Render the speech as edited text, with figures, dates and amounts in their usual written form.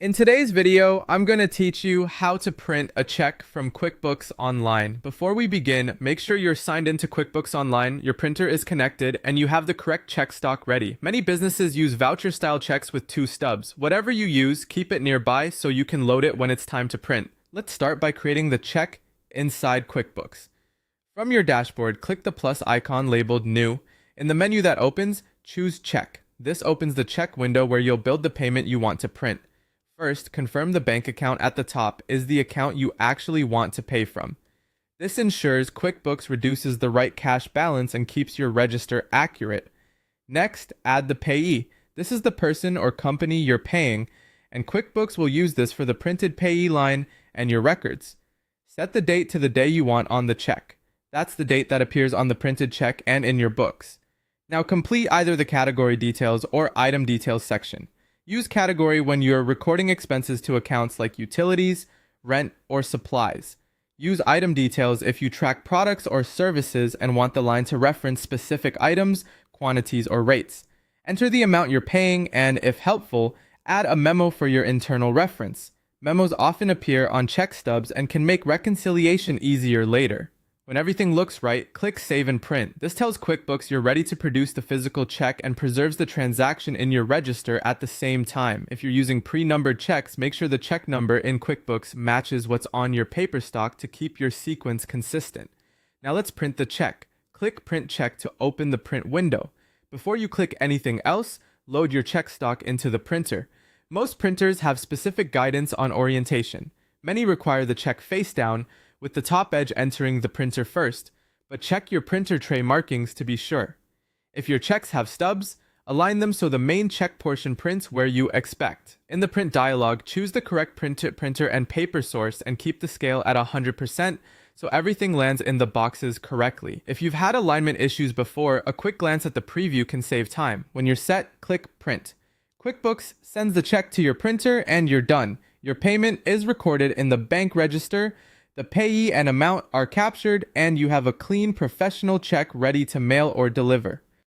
In today's video, I'm going to teach you how to print a check from QuickBooks Online. Before we begin, make sure you're signed into QuickBooks Online, your printer is connected, and you have the correct check stock ready. Many businesses use voucher-style checks with two stubs. Whatever you use, keep it nearby so you can load it when it's time to print. Let's start by creating the check inside QuickBooks. From your dashboard, click the plus icon labeled New. In the menu that opens, choose Check. This opens the check window where you'll build the payment you want to print. First, confirm the bank account at the top is the account you actually want to pay from. This ensures QuickBooks reduces the right cash balance and keeps your register accurate. Next, add the payee. This is the person or company you're paying, and QuickBooks will use this for the printed payee line and your records. Set the date to the day you want on the check. That's the date that appears on the printed check and in your books. Now complete either the category details or item details section. Use category when you're recording expenses to accounts like utilities, rent, or supplies. Use item details if you track products or services and want the line to reference specific items, quantities, or rates. Enter the amount you're paying and, if helpful, add a memo for your internal reference. Memos often appear on check stubs and can make reconciliation easier later. When everything looks right, click Save and Print. This tells QuickBooks you're ready to produce the physical check and preserves the transaction in your register at the same time. If you're using pre-numbered checks, make sure the check number in QuickBooks matches what's on your paper stock to keep your sequence consistent. Now let's print the check. Click Print Check to open the print window. Before you click anything else, load your check stock into the printer. Most printers have specific guidance on orientation. Many require the check face down, with the top edge entering the printer first, but check your printer tray markings to be sure. If your checks have stubs, align them so the main check portion prints where you expect. In the print dialog, choose the correct printer and paper source and keep the scale at 100% so everything lands in the boxes correctly. If you've had alignment issues before, a quick glance at the preview can save time. When you're set, click Print. QuickBooks sends the check to your printer and you're done. Your payment is recorded in the bank register, the payee and amount are captured, and you have a clean, professional check ready to mail or deliver.